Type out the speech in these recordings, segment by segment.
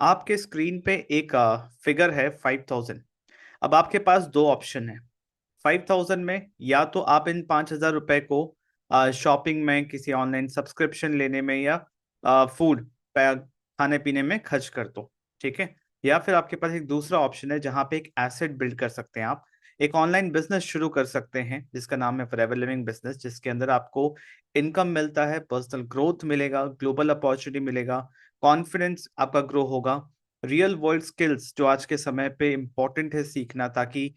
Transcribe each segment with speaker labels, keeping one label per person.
Speaker 1: आपके स्क्रीन पे एक फिगर है 5000। अब आपके पास दो ऑप्शन है। 5000 में या तो आप इन 5000 रुपए को शॉपिंग में, किसी ऑनलाइन सब्सक्रिप्शन लेने में, या फूड खाने पीने में खर्च कर दो। ठीक है। या फिर आपके पास एक दूसरा ऑप्शन है जहां पे एक एसेट बिल्ड कर सकते हैं आप। एक ऑनलाइन बिजनेस शुरू कर सकते हैं जिसका नाम है फॉरएवर लिविंग बिजनेस, जिसके अंदर आपको इनकम मिलता है, पर्सनल ग्रोथ मिलेगा, ग्लोबल अपॉर्चुनिटी मिलेगा, कॉन्फिडेंस आपका ग्रो होगा, रियल वर्ल्ड स्किल्स जो आज के समय पे इंपॉर्टेंट है सीखना, ताकि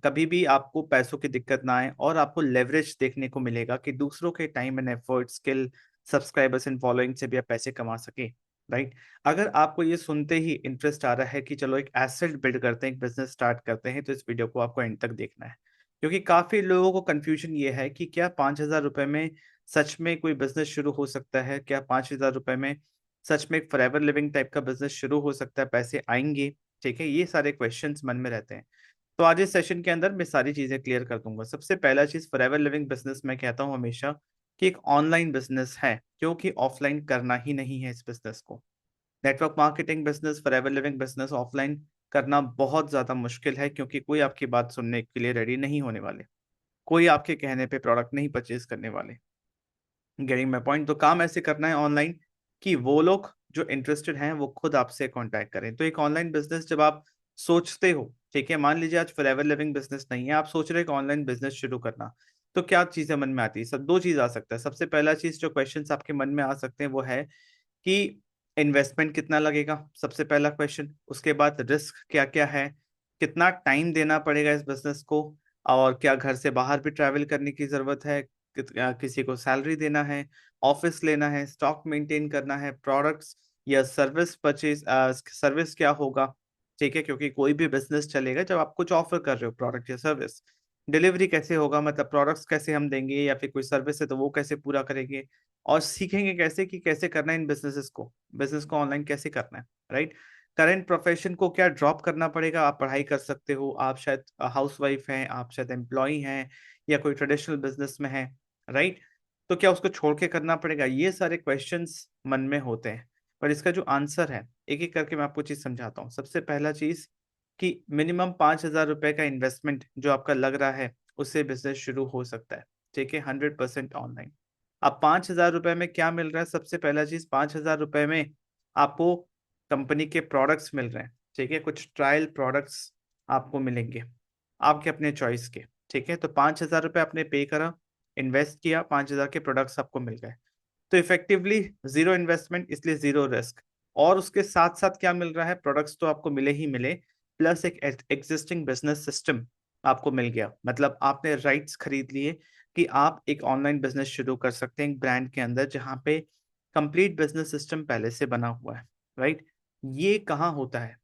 Speaker 1: कभी भी आपको पैसों की दिक्कत ना आए, और आपको लेवरेज देखने को मिलेगा कि दूसरों के time and effort, skill, subscribers and following से भी आप पैसे कमा सके। राइट। अगर आपको ये सुनते ही इंटरेस्ट आ रहा है कि चलो एक एसेट बिल्ड करते हैं, एक बिजनेस स्टार्ट करते हैं, तो इस वीडियो को आपको एंड तक देखना है। क्योंकि काफी लोगों को कंफ्यूजन ये है कि क्या 5000 रुपए में सच में कोई बिजनेस शुरू हो सकता है, क्या 5000 रुपए में सच में एक फॉरएवर लिविंग टाइप का बिजनेस शुरू हो सकता है, पैसे आएंगे। ठीक है, ये सारे क्वेश्चंस मन में रहते हैं। तो आज इस सेशन के अंदर मैं सारी चीजें क्लियर कर दूंगा। सबसे पहला चीज, फॉरएवर लिविंग बिजनेस मैं कहता हूं हमेशा कि एक ऑनलाइन बिजनेस है, क्योंकि ऑफलाइन करना ही नहीं है इस बिजनेस को। Network marketing business, forever living business offline करना बहुत ज्यादा मुश्किल है, क्योंकि कोई आपकी बात सुनने के लिए रेडी नहीं होने वाले, कोई आपके कहने पे प्रोडक्ट नहीं परचेज करने वाले। Getting my point. तो काम ऐसे करना है ऑनलाइन कि वो लोग जो इंटरेस्टेड हैं वो खुद आपसे कांटेक्ट करें। तो एक ऑनलाइन बिजनेस जब आप सोचते हो, ठीक है, मान लीजिए आज फॉरएवर लिविंग बिजनेस नहीं है, आप सोच रहे हो एक ऑनलाइन बिजनेस शुरू करना, तो क्या चीजें मन में आती है? सब दो चीज आ सकता है। सबसे पहला चीज जो क्वेश्चंस आपके मन में आ सकते हैं वो है कि इन्वेस्टमेंट कितना लगेगा, सबसे पहला क्वेश्चन। उसके बाद रिस्क क्या क्या है, कितना टाइम देना पड़ेगा इस बिजनेस को, और क्या घर से बाहर भी ट्रैवल करने की जरूरत है, किसी को सैलरी देना है, ऑफिस लेना है, स्टॉक मेंटेन करना है, प्रोडक्ट्स या सर्विस परचेज, सर्विस क्या होगा। ठीक है, क्योंकि कोई भी बिजनेस चलेगा जब आप कुछ ऑफर कर रहे हो, प्रोडक्ट या सर्विस। डिलीवरी कैसे होगा, मतलब प्रोडक्ट्स कैसे हम देंगे, या फिर कोई सर्विस है तो वो कैसे पूरा करेंगे। और सीखेंगे कैसे कि कैसे करना है इन बिजनेस को ऑनलाइन कैसे करना है। राइट। करंट प्रोफेशन को क्या ड्रॉप करना पड़ेगा, आप पढ़ाई कर सकते हो, आप शायद हाउस वाइफ हैं, आप शायद एम्प्लॉय हैं, या कोई ट्रेडिशनल बिजनेस में है। राइट। तो क्या उसको छोड़ के करना पड़ेगा, ये सारे क्वेश्चंस मन में होते हैं। पर इसका जो आंसर है, एक एक करके मैं आपको चीज समझाता हूँ। सबसे पहला चीज कि मिनिमम 5000 रुपए का इन्वेस्टमेंट जो आपका लग रहा है, उससे बिजनेस शुरू हो सकता है। ठीक है, 100% ऑनलाइन। अब 5000 रुपए में क्या मिल रहा है? सबसे पहला चीज, 5000 रुपए में आपको कंपनी के प्रोडक्ट्स मिल रहे हैं। ठीक है, कुछ ट्रायल प्रोडक्ट्स आपको मिलेंगे, आपके अपने चॉइस के। ठीक है, तो 5000 रुपये आपने पे करा, इन्वेस्ट किया, 5000 के प्रोडक्ट्स आपको मिल गए। तो इफेक्टिवली जीरो इन्वेस्टमेंट, इसलिए जीरो रिस्क। और उसके साथ साथ क्या मिल रहा है? प्रोडक्ट्स तो आपको मिले ही मिले, प्लस एक एग्जिस्टिंग बिजनेस सिस्टम आपको मिल गया। मतलब आपने राइट्स खरीद लिए कि आप एक ऑनलाइन बिजनेस शुरू कर सकते हैं एक ब्रांड के अंदर, जहां पे कंप्लीट बिजनेस सिस्टम पहले से बना हुआ है। राइट। ये कहाँ होता है?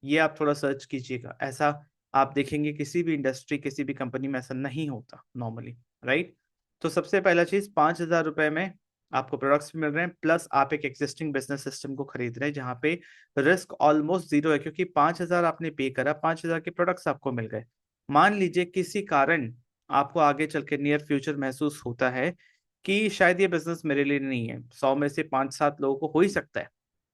Speaker 1: ये आप थोड़ा सर्च कीजिएगा, ऐसा आप देखेंगे किसी भी इंडस्ट्री, किसी भी कंपनी में ऐसा नहीं होता नॉर्मली। राइट। तो सबसे पहला चीज, 5000 रुपए में आपको प्रोडक्ट्स मिल रहे हैं, प्लस आप एक एग्जिस्टिंग बिजनेस सिस्टम को खरीद रहे हैं, जहां पे रिस्क ऑलमोस्ट जीरो है, क्योंकि 5000 आपने पे करा, 5000 के प्रोडक्ट्स आपको मिल गए। मान लीजिए किसी कारण आपको आगे चल के नियर फ्यूचर महसूस होता है कि शायद ये बिजनेस मेरे लिए नहीं है, 100 में से 5-7 लोगों को हो ही सकता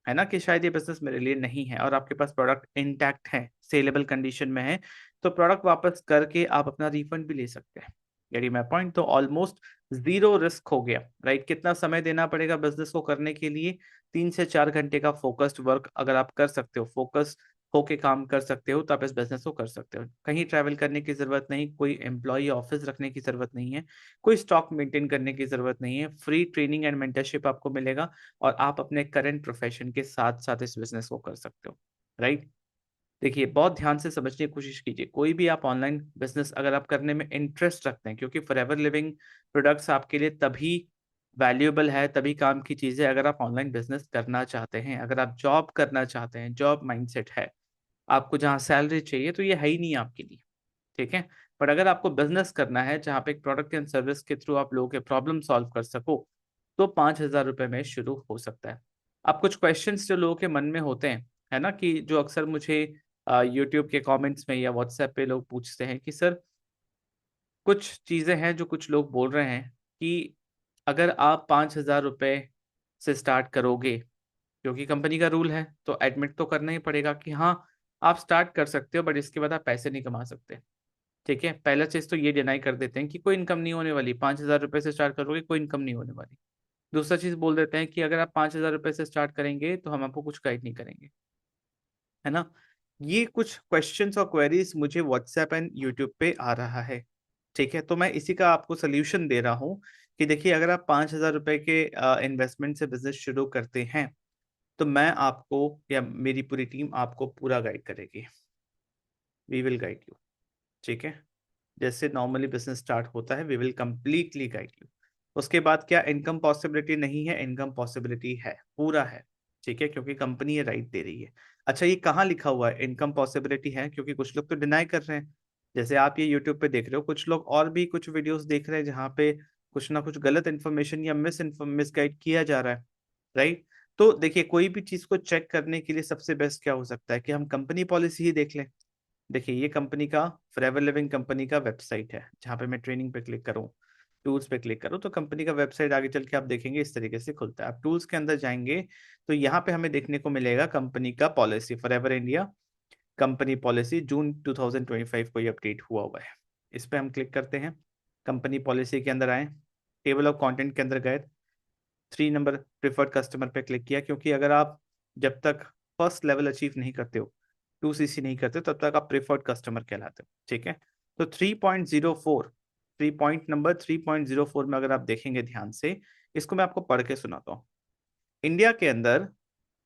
Speaker 1: है ना, कि शायद ये बिजनेस मेरे लिए नहीं है, और आपके पास प्रोडक्ट इंटैक्ट है, सेलेबल कंडीशन में है, तो प्रोडक्ट वापस करके आप अपना रिफंड भी ले सकते हैं। यदि मैं पॉइंट, तो ऑलमोस्ट जीरो रिस्क हो गया। राइट। कितना समय देना पड़ेगा बिजनेस को करने के लिए? 3 से 4 घंटे का फोकस्ड वर्क अगर आप कर सकते हो, फोकस होके काम कर सकते हो, तो आप इस बिजनेस को कर सकते हो। कहीं ट्रैवल करने की जरूरत नहीं, कोई एम्प्लॉय ऑफिस रखने की जरूरत नहीं है, कोई स्टॉक मेंटेन करने की जरूरत नहीं है, फ्री ट्रेनिंग एंड मेंटरशिप आपको मिलेगा, और आप अपने करंट प्रोफेशन के साथ साथ इस बिजनेस को कर सकते हो। राइट। देखिए, बहुत ध्यान से समझने की कोशिश कीजिए। कोई भी आप ऑनलाइन बिजनेस अगर आप करने में इंटरेस्ट रखते हैं, क्योंकि फॉरएवर लिविंग प्रोडक्ट्स आपके लिए तभी वैल्यूएबल है, तभी काम की चीजें, अगर आप ऑनलाइन बिजनेस करना चाहते हैं। अगर आप जॉब करना चाहते हैं, जॉब माइंडसेट है आपको जहाँ सैलरी चाहिए, तो ये है ही नहीं आपके लिए। ठीक है। पर अगर आपको बिजनेस करना है जहाँ पे एक प्रोडक्ट एंड सर्विस के थ्रू आप लोगों के प्रॉब्लम सॉल्व कर सको, तो 5000 रुपये में शुरू हो सकता है। अब कुछ क्वेश्चंस जो लोगों के मन में होते हैं, है ना, कि जो अक्सर मुझे यूट्यूब के कमेंट्स में या व्हाट्सएप पे लोग पूछते हैं कि सर, कुछ चीजें हैं जो कुछ लोग बोल रहे हैं कि अगर आप 5000 रुपये से स्टार्ट करोगे क्योंकि कंपनी का रूल है, तो एडमिट तो करना ही पड़ेगा कि हाँ आप स्टार्ट कर सकते हो, बट इसके बाद आप पैसे नहीं कमा सकते। ठीक है, पहला चीज तो ये डिनाई कर देते हैं कि कोई इनकम नहीं होने वाली, 5,000 रुपए से स्टार्ट करोगे कोई इनकम नहीं होने वाली। दूसरा चीज बोल देते हैं कि अगर आप 5,000 रुपए से स्टार्ट करेंगे तो हम आपको कुछ गाइड नहीं करेंगे, है ना। ये कुछ क्वेश्चंस और क्वेरीज मुझे व्हाट्सएप एंड यूट्यूब पे आ रहा है। ठीक है, तो मैं इसी का आपको सोल्यूशन दे रहा हूँ कि देखिए अगर आप 5,000 रुपए के इन्वेस्टमेंट से बिजनेस शुरू करते हैं तो मैं आपको या मेरी पूरी टीम आपको पूरा गाइड करेगी। We will guide you. ठीक है, जैसे नॉर्मली बिजनेस स्टार्ट होता है we will completely guide you. उसके बाद क्या इनकम पॉसिबिलिटी नहीं है? इनकम पॉसिबिलिटी है, पूरा है। ठीक है, क्योंकि कंपनी ये राइट दे रही है। अच्छा, ये कहाँ लिखा हुआ है इनकम पॉसिबिलिटी है? क्योंकि कुछ लोग तो डिनाई कर रहे हैं। जैसे आप ये यूट्यूब पे देख रहे हो, कुछ लोग और भी कुछ वीडियोस देख रहे हैं जहाँ पे कुछ ना कुछ गलत इन्फॉर्मेशन या मिसगाइड किया जा रहा है, राइट। तो देखिए कोई भी चीज को चेक करने के लिए सबसे बेस्ट क्या हो सकता है कि हम कंपनी पॉलिसी ही देख लें। देखिए ये कंपनी का, फॉरएवर लिविंग कंपनी का वेबसाइट है, जहाँ पे मैं ट्रेनिंग पे क्लिक करूँ, टूल्स पे क्लिक करूँ, तो कंपनी का वेबसाइट आगे चल के आप देखेंगे इस तरीके से खुलता है। आप टूल्स के अंदर जाएंगे तो यहाँ पे हमें देखने को मिलेगा कंपनी का policy, forever India company policy June 2025 को ये अपडेट हुआ है। इस पे हम क्लिक करते हैं, कंपनी पॉलिसी के अंदर आए, टेबल ऑफ कंटेंट के अंदर गए, 3 नंबर प्रिफर्ड कस्टमर पे क्लिक किया, क्योंकि अगर आप जब तक फर्स्ट लेवल अचीव नहीं करते हो, 2CC नहीं करते तब तक आप प्रिफर्ड कस्टमर कहलाते हो। ठीक है, तो 3.04, 3.04 में अगर आप देखेंगे ध्यान से, इसको मैं आपको पढ़ के सुनाता हूँ। इंडिया के अंदर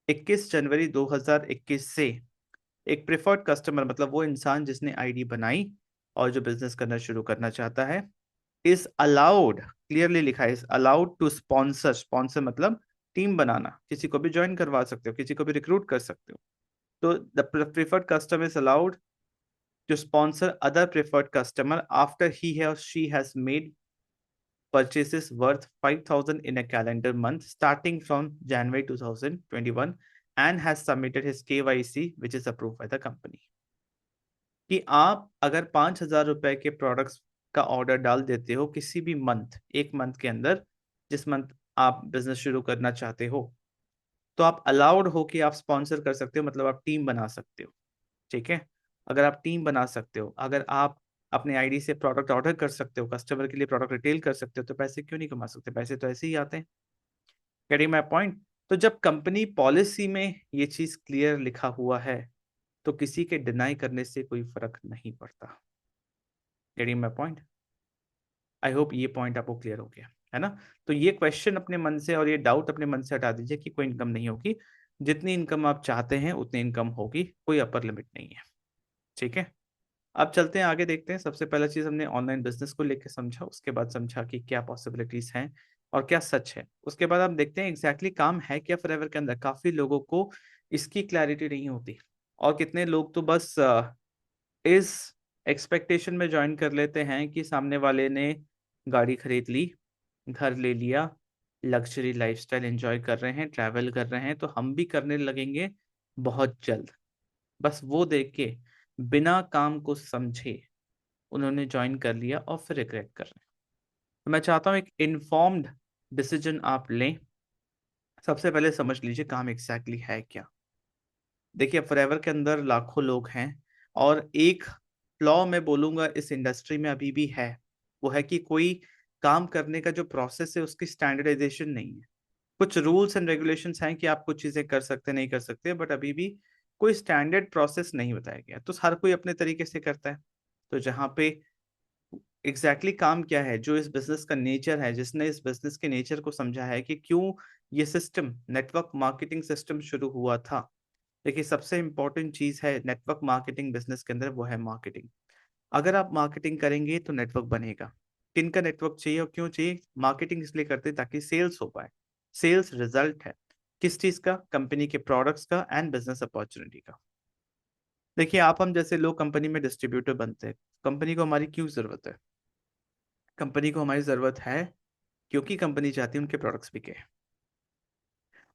Speaker 1: 21 जनवरी 2021 से एक प्रिफर्ड कस्टमर, मतलब वो इंसान जिसने आईडी बनाई और जो बिजनेस करना शुरू करना चाहता है, इज अलाउड, क्लियरली लिखा है, is allowed to sponsor. Sponsor मतलब टीम बनाना, किसी को भी ज्वाइन करवा सकते हो, किसी को भी रिक्रूट कर सकते हो। तो the preferred customer is allowed to sponsor other preferred customer after he or she has made purchases worth 5,000 in a calendar month starting from January 2021 and has submitted his KYC which is approved by the company। कि आप अगर 5,000 रुपए के products का order डाल देते हो किसी भी मंथ, एक मंथ के अंदर, जिस मंथ आप बिजनेस शुरू करना चाहते हो, तो आप अलाउड हो कि आप स्पॉन्सर कर सकते हो, मतलब आप टीम बना सकते हो। ठीक है, अगर आप टीम बना सकते हो, अगर आप अपने आईडी से प्रोडक्ट ऑर्डर कर सकते हो, कस्टमर के लिए प्रोडक्ट रिटेल कर सकते हो, तो पैसे क्यों नहीं कमा सकते? पैसे तो ऐसे ही आते हैं। Getting my point? तो जब कंपनी पॉलिसी में ये चीज क्लियर लिखा हुआ है तो किसी के डिनाई करने से कोई फर्क नहीं पड़ता। Getting my point? I hope ये पॉइंट आपको क्लियर हो गया है ना। तो ये क्वेश्चन अपने मन से और ये डाउट अपने मन से हटा दीजिए कि कोई इनकम नहीं होगी। जितनी इनकम आप चाहते हैं उतनी इनकम होगी, कोई अपर लिमिट नहीं है। ठीक है, अब चलते हैं आगे, देखते हैं। सबसे पहला चीज हमने ऑनलाइन बिजनेस को लेकर समझा, उसके बाद समझा कि क्या पॉसिबिलिटीज हैं और क्या सच है। उसके बाद हम देखते हैं एग्जैक्टली काम है क्या फॉरएवर के अंदर। काफी लोगों को इसकी क्लैरिटी नहीं होती, और कितने लोग तो बस इस एक्सपेक्टेशन में ज्वाइन कर लेते हैं कि सामने वाले ने गाड़ी खरीद ली, घर ले लिया, लग्जरी लाइफस्टाइल एंजॉय कर रहे हैं, ट्रैवल कर रहे हैं, तो हम भी करने लगेंगे बहुत जल्द। बस वो देख के बिना काम को समझे उन्होंने ज्वाइन कर लिया और फिर रिग्रेट कर रहे हैं। तो मैं चाहता हूँ एक इन्फॉर्म्ड डिसीजन आप लें। सबसे पहले समझ लीजिए काम एग्जैक्टली है क्या। देखिए फॉरएवर के अंदर लाखों लोग हैं, और एक फ्लॉ मैं बोलूंगा इस इंडस्ट्री में अभी भी है, वो है कि कोई काम करने का जो प्रोसेस है उसकी स्टैंडर्डाइजेशन नहीं है। कुछ रूल्स एंड रेगुलेशंस हैं कि आप कुछ चीजें कर सकते नहीं कर सकते, बट अभी भी कोई स्टैंडर्ड प्रोसेस नहीं बताया गया, तो हर कोई अपने तरीके से करता है। तो जहाँ पे एग्जैक्टली काम क्या है, जो इस बिजनेस का नेचर है, जिसने इस बिजनेस के नेचर को समझा है कि क्यों ये सिस्टम, नेटवर्क मार्केटिंग सिस्टम शुरू हुआ था। देखिए सबसे इंपॉर्टेंट चीज है नेटवर्क मार्केटिंग बिजनेस के अंदर, वो है मार्केटिंग। अगर आप मार्केटिंग करेंगे तो नेटवर्क बनेगा। किन का नेटवर्क चाहिए और क्यों चाहिए? मार्केटिंग इसलिए करते हैं ताकि सेल्स हो पाए। सेल्स रिजल्ट है किस चीज का? कंपनी के प्रोडक्ट्स का एंड बिजनेस अपॉर्चुनिटी का। देखिए आप हम जैसे लोग कंपनी में डिस्ट्रीब्यूटर बनते हैं, कंपनी को हमारी क्यों जरूरत है? कंपनी को हमारी जरूरत है क्योंकि कंपनी चाहती है उनके प्रोडक्ट्स बिके,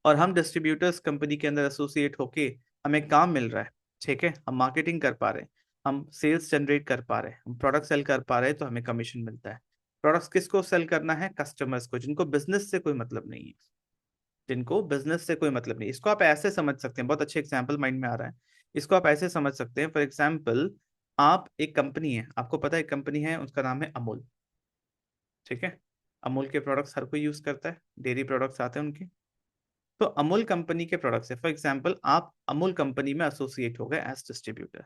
Speaker 1: और हम डिस्ट्रीब्यूटर्स कंपनी के अंदर एसोसिएट होके हमें काम मिल रहा है। ठीक है, हम मार्केटिंग कर पा रहे हैं, हम सेल्स जनरेट कर पा रहे हैं, हम प्रोडक्ट सेल कर पा रहे हैं, तो हमें कमीशन मिलता है। प्रोडक्ट्स किसको सेल करना है? कस्टमर्स को, जिनको बिजनेस से कोई मतलब नहीं है। जिनको बिजनेस से कोई मतलब नहीं। इसको आप ऐसे समझ सकते हैं, बहुत अच्छे एग्जाम्पल माइंड में आ रहा है। इसको आप ऐसे समझ सकते हैं, फॉर एग्जाम्पल आप एक कंपनी है, आपको पता है एक कंपनी है, उसका नाम है अमूल। ठीक है, अमूल के प्रोडक्ट्स हर कोई यूज करता है, डेयरी प्रोडक्ट्स आते हैं उनके। तो अमूल कंपनी के प्रोडक्ट्स है, फॉर एग्जाम्पल आप अमूल कंपनी में एसोसिएट हो गए एज डिस्ट्रीब्यूटर।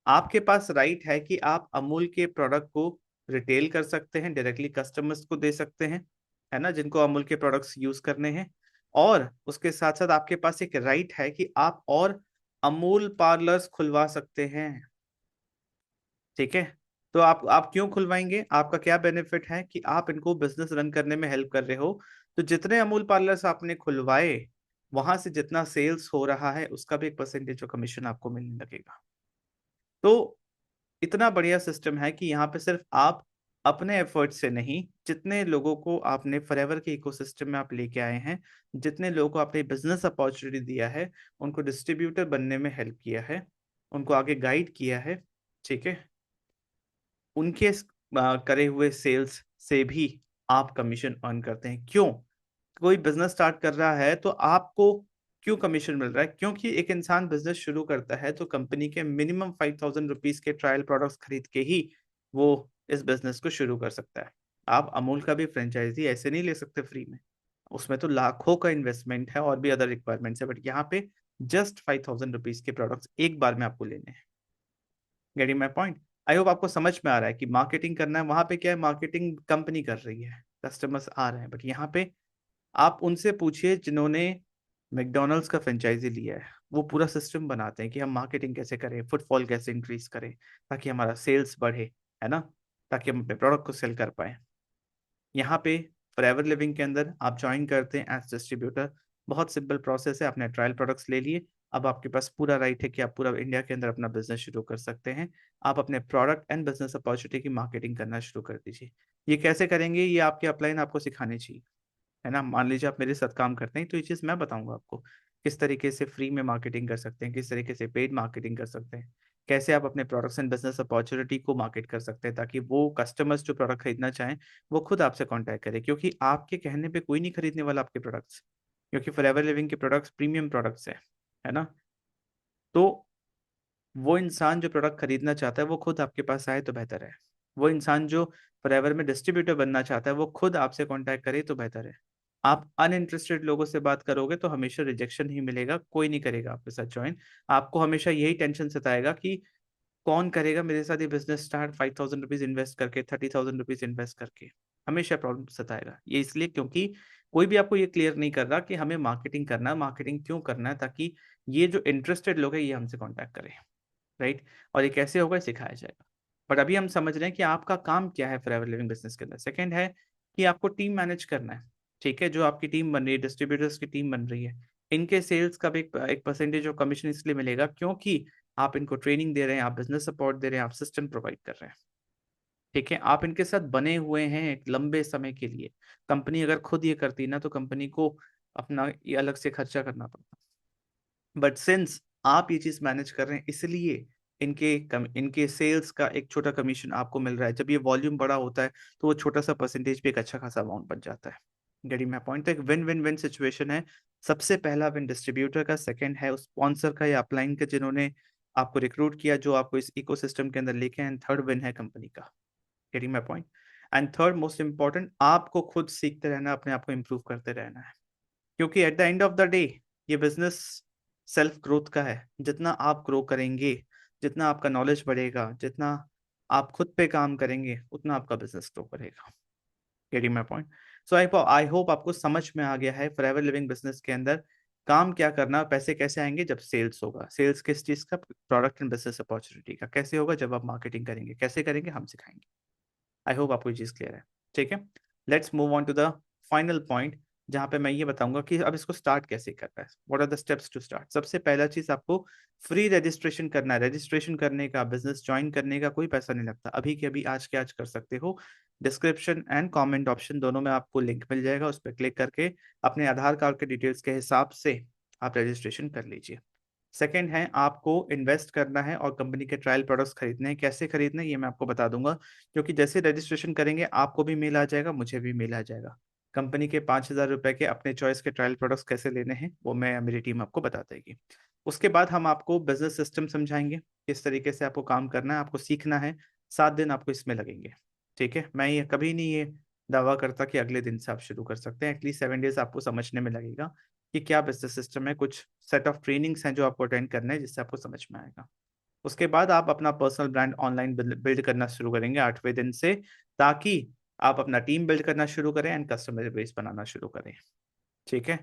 Speaker 1: आपके पास राइट है कि आप अमूल के प्रोडक्ट को रिटेल कर सकते हैं, डायरेक्टली कस्टमर्स को दे सकते हैं, है ना, जिनको अमूल के प्रोडक्ट्स यूज करने हैं। और उसके साथ साथ आपके पास एक राइट है कि आप और अमूल पार्लर्स खुलवा सकते हैं। ठीक है, तो आप क्यों खुलवाएंगे, आपका क्या बेनिफिट है कि आप इनको बिजनेस रन करने में हेल्प कर रहे हो। तो जितने अमूल पार्लर्स आपने खुलवाए, वहां से जितना सेल्स हो रहा है उसका भी एक परसेंटेज ऑफ कमीशन आपको मिलने लगेगा। तो इतना बढ़िया सिस्टम है कि यहाँ पे सिर्फ आप अपने एफर्ट से नहीं, जितने लोगों को आपने फॉरएवर के इकोसिस्टम में आप लेके आए हैं, जितने लोगों को आपने बिजनेस अपॉर्चुनिटी दिया है, उनको डिस्ट्रीब्यूटर बनने में हेल्प किया है, उनको आगे गाइड किया है। ठीक है, उनके करे हुए सेल्स से भी आप कमीशन अर्न करते हैं। क्यों, कोई बिजनेस स्टार्ट कर रहा है तो आपको क्यों कमीशन मिल रहा है, क्योंकि एक इंसान बिजनेस शुरू करता है तो कंपनी के मिनिमम 5,000 रुपीज के ट्रायल प्रोडक्ट्स खरीद के ही वो इस बिजनेस को शुरू कर सकता है। आप अमूल का भी फ्रेंचाइजी ऐसे नहीं ले सकते फ्री में, उसमें तो लाखों का इन्वेस्टमेंट है और भी अदर रिक्वायरमेंट्स है, बट यहाँ पे जस्ट 5,000 रुपीज के प्रोडक्ट्स एक बार में आपको लेने हैं। Getting my point. I hope आपको समझ में आ रहा है कि मार्केटिंग करना है, वहां पे क्या है, मार्केटिंग कंपनी कर रही है, कस्टमर्स आ रहे हैं, बट यहाँ पे आप उनसे पूछिए जिन्होंने मैकडोनल्ड्स का फ्रेंचाइजी लिया है, वो पूरा सिस्टम बनाते हैं कि हम मार्केटिंग कैसे करें, फुटफॉल कैसे इंक्रीज करें, ताकि हमारा सेल्स बढ़े, है ना, ताकि हम अपने प्रोडक्ट को सेल कर पाए। यहाँ पे फॉरएवर लिविंग के अंदर आप ज्वाइन करते हैं एज डिस्ट्रीब्यूटर। बहुत सिंपल प्रोसेस है, आपने ट्रायल प्रोडक्ट्स ले लिए, अब आपके पास पूरा राइट है कि आप पूरा इंडिया के अंदर अपना बिजनेस शुरू कर सकते हैं। आप अपने प्रोडक्ट एंड बिजनेस अपॉर्चुनिटी की मार्केटिंग करना शुरू कर दीजिए। ये कैसे करेंगे, ये आपके अपलाइन आपको सिखानी चाहिए, है ना। मान लीजिए आप मेरे साथ काम करते हैं तो ये चीज़ मैं बताऊंगा आपको, किस तरीके से फ्री में मार्केटिंग कर सकते हैं, किस तरीके से पेड मार्केटिंग कर सकते हैं, कैसे आप अपने प्रोडक्ट्स एंड बिजनेस अपॉर्चुनिटी को मार्केट कर सकते हैं, ताकि वो कस्टमर्स जो प्रोडक्ट खरीदना चाहें वो खुद आपसे कांटेक्ट करें, क्योंकि आपके कहने पे कोई नहीं खरीदने वाला आपके प्रोडक्ट्स, क्योंकि फॉरएवर लिविंग के प्रोडक्ट्स प्रीमियम प्रोडक्ट्स है ना। तो वो इंसान जो प्रोडक्ट खरीदना चाहता है वो खुद आपके पास आए तो बेहतर है। वो इंसान जो फॉरएवर में डिस्ट्रीब्यूटर बनना चाहता है वो खुद आपसे कांटेक्ट करे तो बेहतर है। आप अनइंटरेस्टेड लोगों से बात करोगे तो हमेशा रिजेक्शन ही मिलेगा, कोई नहीं करेगा आपके साथ ज्वाइन। आपको हमेशा यही टेंशन सताएगा कि कौन करेगा मेरे साथ ये बिजनेस स्टार्ट, 5,000 रुपीज इन्वेस्ट करके, 30,000 रुपीज इन्वेस्ट करके। हमेशा प्रॉब्लम सताएगा ये, इसलिए क्योंकि कोई भी आपको ये क्लियर नहीं कर रहा कि हमें मार्केटिंग करना है, मार्केटिंग क्यों करना है, ताकि ये जो इंटरेस्टेड लोग हैं ये हमसे कॉन्टैक्ट करें। राइट, और ये कैसे होगा ये सिखाया जाएगा। बट अभी हम समझ रहे हैं कि आपका काम क्या है फॉरएवर लिविंग बिजनेस के अंदर। सेकंड है कि आपको टीम मैनेज करना है। ठीक है, जो आपकी टीम बन रही है, डिस्ट्रीब्यूटर्स की टीम बन रही है, इनके सेल्स का भी एक परसेंटेज ऑफ कमीशन इसलिए मिलेगा क्योंकि आप इनको ट्रेनिंग दे रहे हैं, आप बिजनेस सपोर्ट दे रहे हैं, आप सिस्टम प्रोवाइड कर रहे हैं। ठीक है, आप इनके साथ बने हुए हैं एक लंबे समय के लिए। कंपनी अगर खुद ये करती ना तो कंपनी को अपना ये अलग से खर्चा करना पड़ता, बट सिंस आप ये चीज मैनेज कर रहे हैं इसलिए इनके सेल्स का एक छोटा कमीशन आपको मिल रहा है। जब ये वॉल्यूम बड़ा होता है तो वो छोटा सा परसेंटेज भी एक अच्छा खासा अमाउंट बन जाता है। Getting my point. तो एक विन विन विन सिचुएशन है। सबसे पहला विन डिस्ट्रीब्यूटर का, सेकंड है उस स्पॉन्सर का या अपलाइन का जिन्होंने आपको रिक्रूट किया, जो आपको इस इकोसिस्टम के अंदर लेके, एंड थर्ड विन है कंपनी का। Getting my point. And third most important, आपको खुद सीखते रहना, अपने आप को इम्प्रूव करते रहना है, क्योंकि at the end of the day ये बिजनेस सेल्फ ग्रोथ का है। जितना आप ग्रो करेंगे, जितना आपका नॉलेज बढ़ेगा, जितना आप खुद पे काम करेंगे, उतना आपका बिजनेस ग्रो करेगा। Getting my point. So I hope आपको समझ में आ गया है फॉरएवर लिविंग बिजनेस के अंदर काम क्या करना, पैसे कैसे आएंगे जब सेल्स होगा। सेल्स किस चीज का, प्रोडक्ट एंड बिजनेस अपॉर्चुनिटी का। कैसे होगा, जब आप मार्केटिंग करेंगे, कैसे करेंगे हम सिखाएंगे। आई होप आपको ये चीज क्लियर है। ठीक है, let's move on to the final point, जहां पे मैं ये बताऊंगा कि अब इसको स्टार्ट कैसे करना है, what are the steps to start. सबसे पहला चीज, आपको फ्री रजिस्ट्रेशन करना है। रजिस्ट्रेशन करने का, बिजनेस ज्वाइन करने का कोई पैसा नहीं लगता, अभी के अभी आज के आज कर सकते हो। डिस्क्रिप्शन एंड कमेंट ऑप्शन दोनों में आपको लिंक मिल जाएगा, उस पर क्लिक करके अपने आधार कार्ड के डिटेल्स के हिसाब से आप रजिस्ट्रेशन कर लीजिए। सेकेंड है, आपको इन्वेस्ट करना है और कंपनी के ट्रायल प्रोडक्ट्स खरीदने हैं। कैसे खरीदने हैं ये मैं आपको बता दूंगा, क्योंकि जैसे रजिस्ट्रेशन करेंगे आपको भी मेल आ जाएगा, मुझे भी मेल आ जाएगा। कंपनी के 5,000 रुपए के अपने चॉइस के ट्रायल प्रोडक्ट्स कैसे लेने हैं वो मैं मेरी टीम आपको बता देगी। उसके बाद हम आपको बिजनेस सिस्टम समझाएंगे, किस तरीके से आपको काम करना है, आपको सीखना है। 7 दिन आपको इसमें लगेंगे। ठीक है, मैं ये कभी नहीं ये दावा करता कि अगले दिन से आप शुरू कर सकते हैं। एटलीस्ट 7 डेज आपको समझने में लगेगा कि क्या बिजनेस सिस्टम है। कुछ सेट ऑफ ट्रेनिंग्स हैं जो आपको अटेंड करना है, जिससे आपको समझ में आएगा। उसके बाद आप अपना पर्सनल ब्रांड ऑनलाइन बिल्ड करना शुरू करेंगे 8वें दिन से, ताकि आप अपना टीम बिल्ड करना शुरू करें एंड कस्टमर बेस बनाना शुरू करें। ठीक है,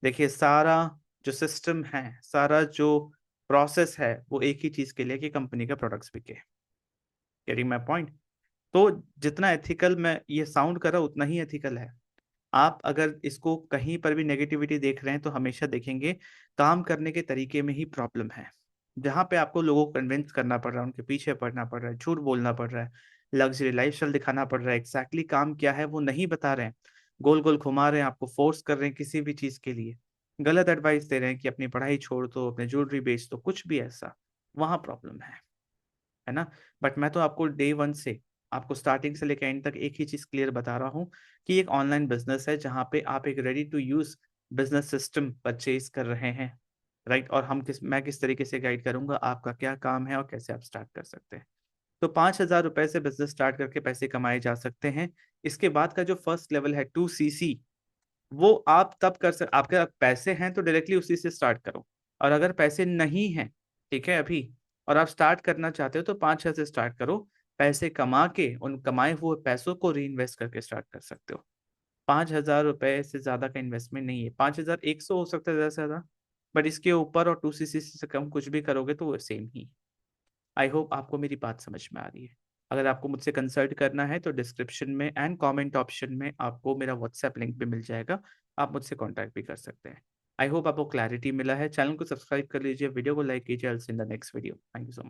Speaker 1: देखिए सारा जो सिस्टम है, सारा जो प्रोसेस है, वो एक ही चीज के लिए कि कंपनी का प्रोडक्ट्स बिके। Getting my point? तो जितना एथिकल मैं ये साउंड कर रहा हूं उतना ही एथिकल है। आप अगर इसको कहीं पर भी नेगेटिविटी देख रहे हैं तो हमेशा देखेंगे काम करने के तरीके में ही प्रॉब्लम है। जहां पे आपको लोगों को कन्विंस करना पड़ रहा है, उनके पीछे पड़ना पड़ रहा है, झूठ बोलना पड़ रहा है, लग्जरी लाइफस्टाइल दिखाना पड़ रहा है, एग्जैक्टली काम क्या है वो नहीं बता रहे हैं, गोल गोल घुमा रहे हैं, आपको फोर्स कर रहे हैं किसी भी चीज के लिए, गलत एडवाइस दे रहे हैं कि अपनी पढ़ाई छोड़ दो, अपने ज्वेलरी बेच दो, कुछ भी ऐसा, वहां प्रॉब्लम है ना। बट मैं तो आपको डे वन से, आपको स्टार्टिंग से लेकर एंड तक एक ही चीज क्लियर बता रहा हूँ कि एक ऑनलाइन बिजनेस है जहाँ पे आप एक ready to use business system purchase कर रहे हैं। राइट, और मैं किस तरीके से गाइड करूंगा, आपका क्या काम है और कैसे आप स्टार्ट कर सकते हैं। तो 5,000 रुपए से बिजनेस स्टार्ट करके पैसे कमाए जा सकते हैं। इसके बाद का जो फर्स्ट लेवल है 2CC, वो आप तब कर सक आपके पैसे हैं तो डायरेक्टली उसी से स्टार्ट करो। और अगर पैसे नहीं हैं, ठीक है अभी, और आप स्टार्ट करना चाहते हो तो 5,000 से स्टार्ट करो। पैसे कमा के उन कमाए हुए पैसों को री इन्वेस्ट करके स्टार्ट कर सकते हो। 5,000 रुपए से ज्यादा का इन्वेस्टमेंट नहीं है। 5,100 हो सकता है ज्यादा से ज्यादा, बट इसके ऊपर और 2CC से कम कुछ भी करोगे तो वो सेम ही। आई होप आपको मेरी बात समझ में आ रही है। अगर आपको मुझसे कंसल्ट करना है तो डिस्क्रिप्शन में एंड कमेंट ऑप्शन में आपको मेरा व्हाट्सएप लिंक भी मिल जाएगा, आप मुझसे कांटेक्ट भी कर सकते हैं। आई होप आपको क्लैरिटी मिला है। चैनल को सब्सक्राइब कर लीजिए, वीडियो को लाइक कीजिए। In the next video, thank you so much.